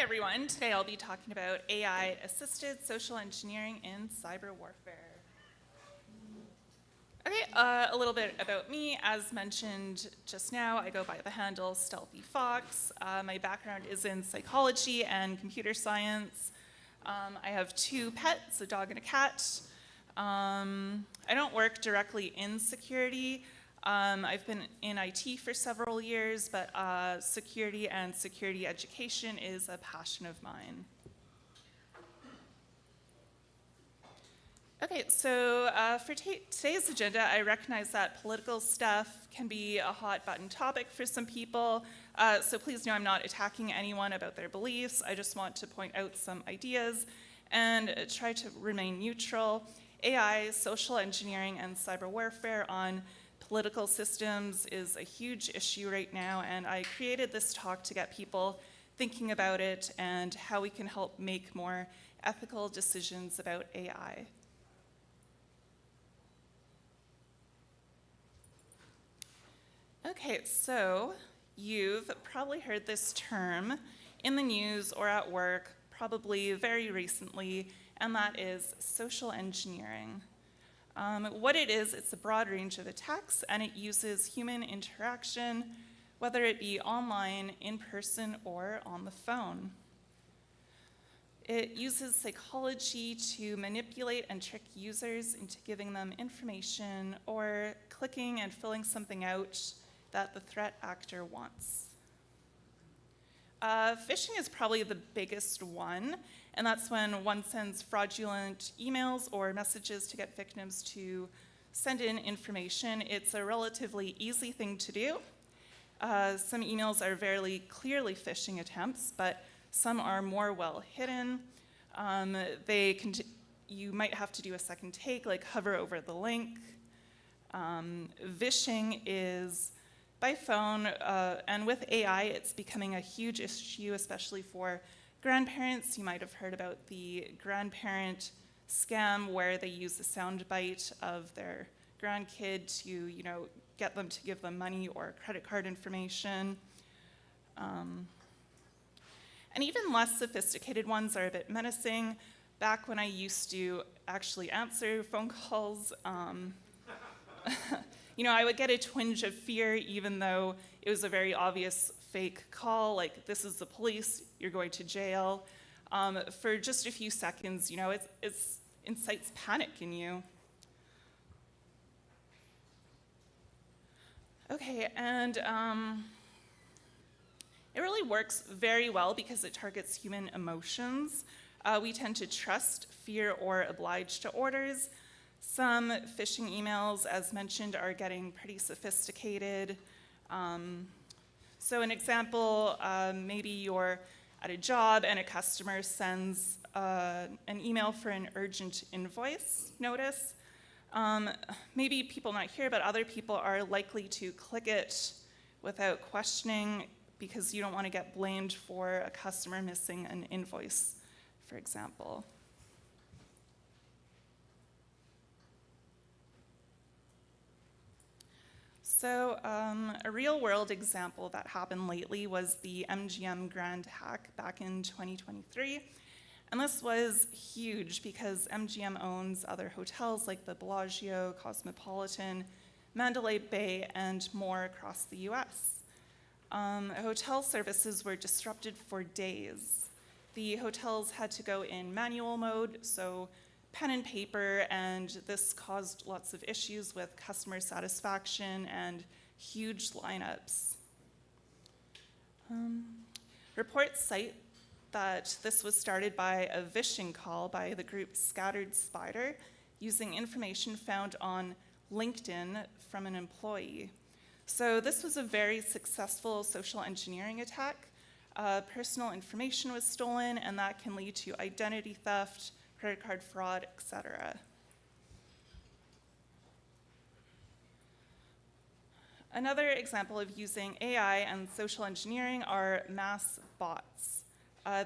everyone. Today I'll be talking about AI-assisted social engineering in cyber warfare. Okay, a little bit about me. As mentioned just now, I go by the handle Stealthy Fox. My background is in psychology and computer science. I have two pets, a dog and a cat. I don't work directly in security. I've been in IT for several years, but security and security education is a passion of mine. Okay, so for today's agenda, I recognize that political stuff can be a hot button topic for some people, so please know I'm not attacking anyone about their beliefs. I just want to point out some ideas and try to remain neutral. AI, social engineering, and cyber warfare on political systems is a huge issue right now, and I created this talk to get people thinking about it and how we can help make more ethical decisions about AI. Okay, so you've probably heard this term in the news or at work, probably very recently, and that is social engineering. What it is, it's a broad range of attacks, and it uses human interaction, whether it be online, in person, or on the phone. It uses psychology to manipulate and trick users into giving them information or clicking and filling something out that the threat actor wants. Phishing is probably the biggest one, and that's when one sends fraudulent emails or messages to get victims to send in information. It's a relatively easy thing to do. Some emails are very clearly phishing attempts, but some are more well hidden. You might have to do a second take, like hover over the link. Vishing is by phone, and with AI, it's becoming a huge issue, especially for grandparents. You might have heard about the grandparent scam where they use a soundbite of their grandkid to, get them to give them money or credit card information. And even less sophisticated ones are a bit menacing. Back when I used to actually answer phone calls, I would get a twinge of fear even though it was a very obvious fake call, like, this is the police, you're going to jail. For just a few seconds, it incites panic in you. Okay, and it really works very well because it targets human emotions. We tend to trust, fear, or oblige to orders. Some phishing emails, as mentioned, are getting pretty sophisticated. So an example, maybe you're at a job and a customer sends an email for an urgent invoice notice. Maybe people not here, but other people are likely to click it without questioning because you don't want to get blamed for a customer missing an invoice, for example. So a real-world example that happened lately was the MGM Grand hack back in 2023. And this was huge because MGM owns other hotels like the Bellagio, Cosmopolitan, Mandalay Bay, and more across the US. Hotel services were disrupted for days. The hotels had to go in manual mode, so pen and paper, and this caused lots of issues with customer satisfaction and huge lineups. Reports cite that this was started by a vishing call by the group Scattered Spider using information found on LinkedIn from an employee. So this was a very successful social engineering attack. Personal information was stolen, and that can lead to identity theft, credit card fraud, etc. Another example of using AI and social engineering are mass bots.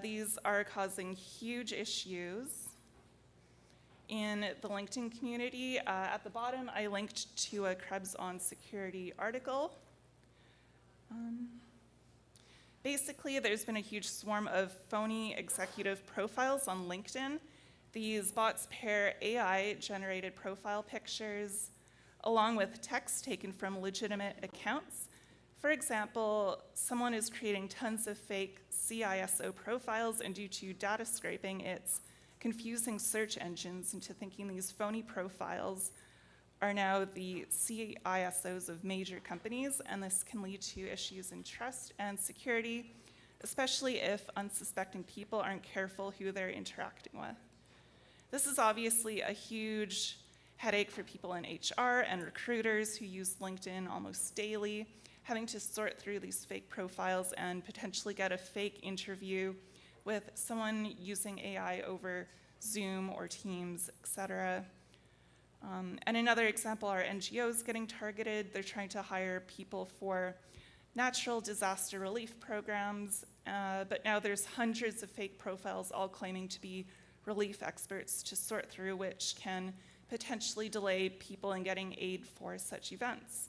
These are causing huge issues in the LinkedIn community. At the bottom, I linked to a Krebs on Security article. Basically, there's been a huge swarm of phony executive profiles on LinkedIn. These bots pair AI-generated profile pictures along with text taken from legitimate accounts. For example, someone is creating tons of fake CISO profiles, and due to data scraping, it's confusing search engines into thinking these phony profiles are now the CISOs of major companies, and this can lead to issues in trust and security, especially if unsuspecting people aren't careful who they're interacting with. This is obviously a huge headache for people in HR and recruiters who use LinkedIn almost daily, having to sort through these fake profiles and potentially get a fake interview with someone using AI over Zoom or Teams, etc. And another example are NGOs getting targeted. They're trying to hire people for natural disaster relief programs, but now there's hundreds of fake profiles all claiming to be relief experts to sort through, which can potentially delay people in getting aid for such events.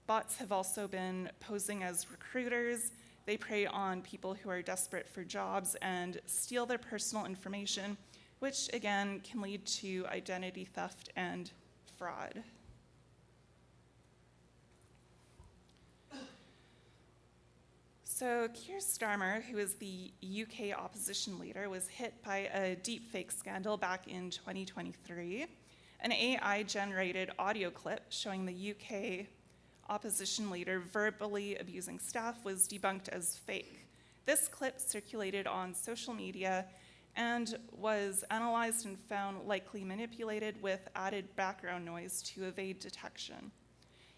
Bots have also been posing as recruiters. They prey on people who are desperate for jobs and steal their personal information, which again can lead to identity theft and fraud. So Keir Starmer, who is the UK opposition leader, was hit by a deepfake scandal back in 2023. An AI-generated audio clip showing the UK opposition leader verbally abusing staff was debunked as fake. This clip circulated on social media and was analyzed and found likely manipulated with added background noise to evade detection.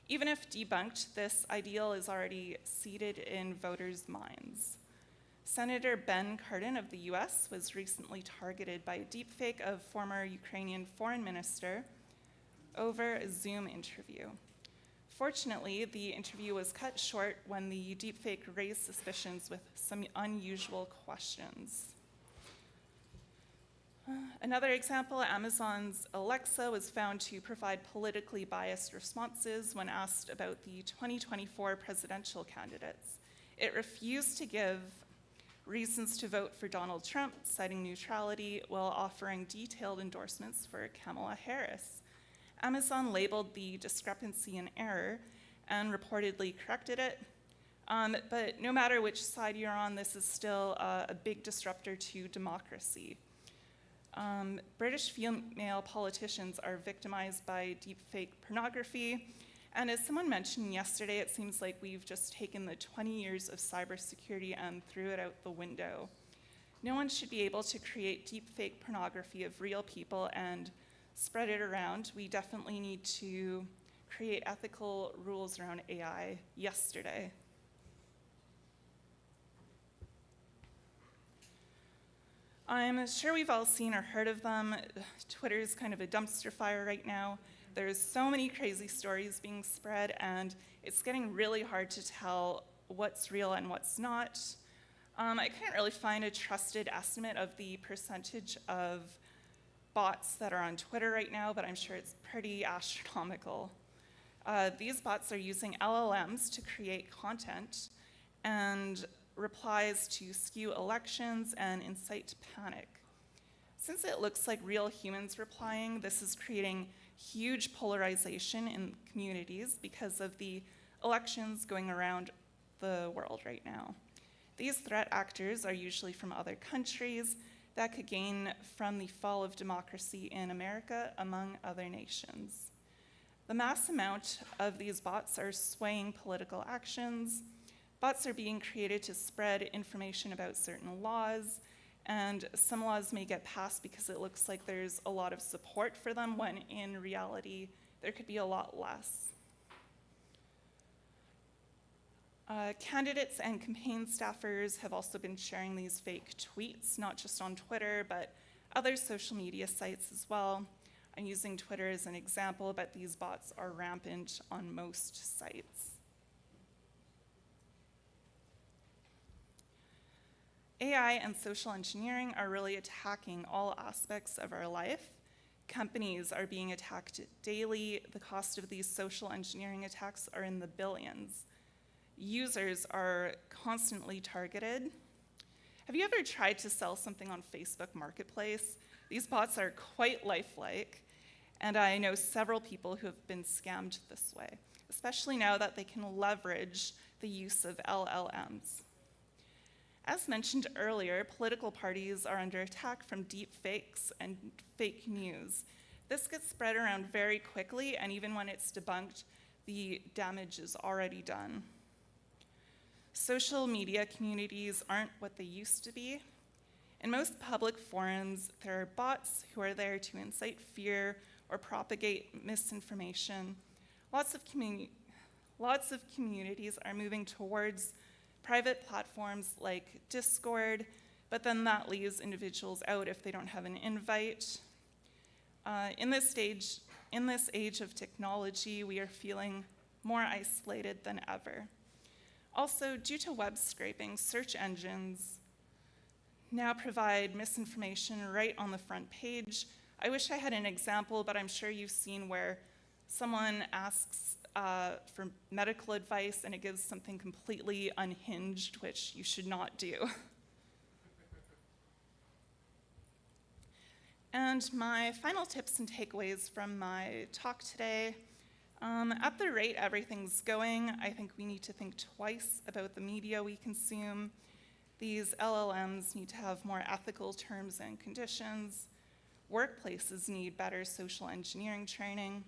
Even if debunked, this ideal is already seated in voters' minds. Senator Ben Cardin of the US was recently targeted by a deepfake of former Ukrainian foreign minister over a Zoom interview. Fortunately, the interview was cut short when the deepfake raised suspicions with some unusual questions. Another example, Amazon's Alexa was found to provide politically biased responses when asked about the 2024 presidential candidates. It refused to give reasons to vote for Donald Trump, citing neutrality, while offering detailed endorsements for Kamala Harris. Amazon labeled the discrepancy an error and reportedly corrected it. But no matter which side you're on, this is still a big disruptor to democracy. British female politicians are victimized by deepfake pornography. And as someone mentioned yesterday, it seems like we've just taken the 20 years of cybersecurity and threw it out the window. No one should be able to create deepfake pornography of real people and spread it around. We definitely need to create ethical rules around AI yesterday. I'm sure we've all seen or heard of them. Twitter is kind of a dumpster fire right now. There's so many crazy stories being spread, and it's getting really hard to tell what's real and what's not. I couldn't really find a trusted estimate of the percentage of bots that are on Twitter right now, but I'm sure it's pretty astronomical. These bots are using LLMs to create content and replies to skew elections and incite panic. Since it looks like real humans replying, this is creating huge polarization in communities because of the elections going around the world right now. These threat actors are usually from other countries that could gain from the fall of democracy in America, among other nations. The mass amount of these bots are swaying political actions. Bots are being created to spread information about certain laws, and some laws may get passed because it looks like there's a lot of support for them, when in reality, there could be a lot less. Candidates and campaign staffers have also been sharing these fake tweets, not just on Twitter, but other social media sites as well. I'm using Twitter as an example, but these bots are rampant on most sites. AI and social engineering are really attacking all aspects of our life. Companies are being attacked daily. The cost of these social engineering attacks are in the billions. users are constantly targeted. Have you ever tried to sell something on Facebook Marketplace? These bots are quite lifelike, and I know several people who have been scammed this way, especially now that they can leverage the use of LLMs. As mentioned earlier, political parties are under attack from deep fakes and fake news. This gets spread around very quickly, and even when it's debunked, the damage is already done. Social media communities aren't what they used to be. In most public forums, there are bots who are there to incite fear or propagate misinformation. Lots of communities are moving towards private platforms like Discord, but then that leaves individuals out if they don't have an invite. In this age of technology, we are feeling more isolated than ever. Also, due to web scraping, search engines now provide misinformation right on the front page. I wish I had an example, but I'm sure you've seen where someone asks for medical advice and it gives something completely unhinged, which you should not do. And my final tips and takeaways from my talk today. At the rate everything's going, I think we need to think twice about the media we consume. These LLMs need to have more ethical terms and conditions. Workplaces need better social engineering training.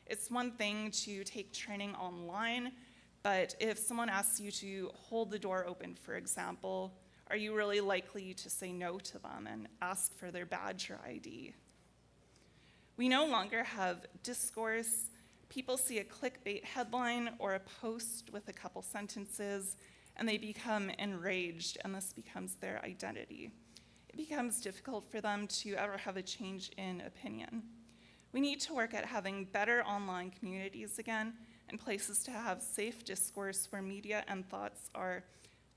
It's one thing to take training online, but if someone asks you to hold the door open, for example, are you really likely to say no to them and ask for their badge or ID? We no longer have discourse. People see a clickbait headline or a post with a couple sentences, and they become enraged, and this becomes their identity. It becomes difficult for them to ever have a change in opinion. We need to work at having better online communities again and places to have safe discourse where media and thoughts are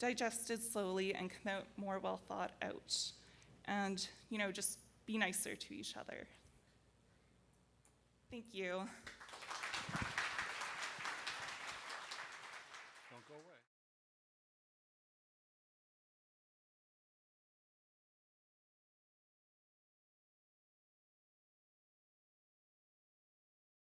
digested slowly and come out more well thought out. And, just be nicer to each other. Thank you.